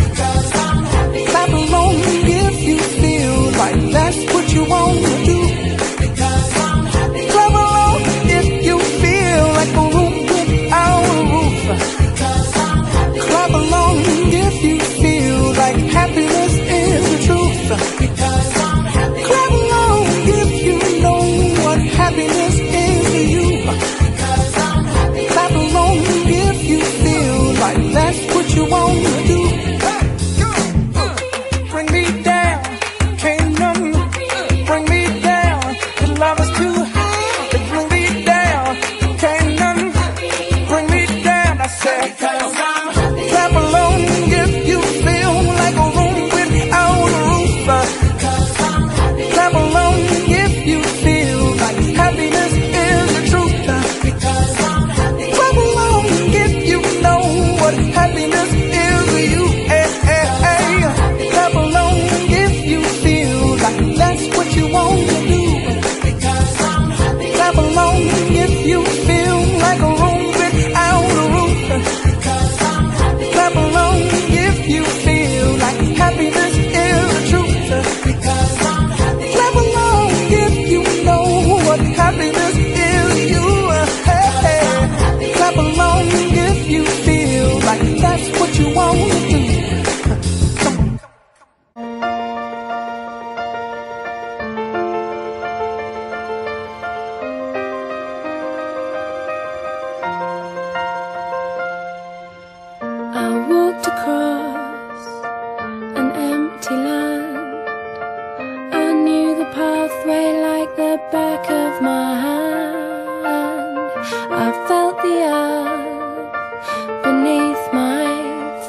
because I'm happy. Clap along if you feel like that's what you want to do. Because I'm happy. Clap along if you feel like a room without a roof. Because I'm happy. Clap along if you feel like happiness is the truth. Because I'm happy. Clap along if you know what happiness is to you. Because I'm happy. Clap along if you feel like that's what you want to do. Bring me down, can't none bring me down. The love is too high to bring me down. Can't none bring me down. I said, Because I'm happy. clap along if you feel like a room without a roof. Because I'm happy. Clap along if you feel like happiness is the truth. Because I'm happy. Clap along if you know what happiness is to you. Hey, hey, hey. Clap along if you feel like that's what you want to do. Because I'm happy. Clap along if you feel like a room without a roof. Because I'm happy. Clap along if you feel like happiness is the truth. Because I'm happy. Clap along if you know what happiness is to you. Hey, hey. Clap along if you feel like that's what you want to do. I walked across an empty land. I knew the pathway like the back of my hand. I felt the earth beneath my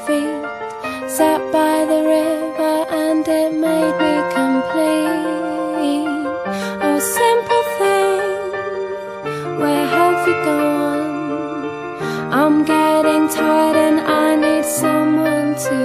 feet. Sat by the river and it made me complete. Oh, simple thing, where have you gone? I'm getting tired and I need someone to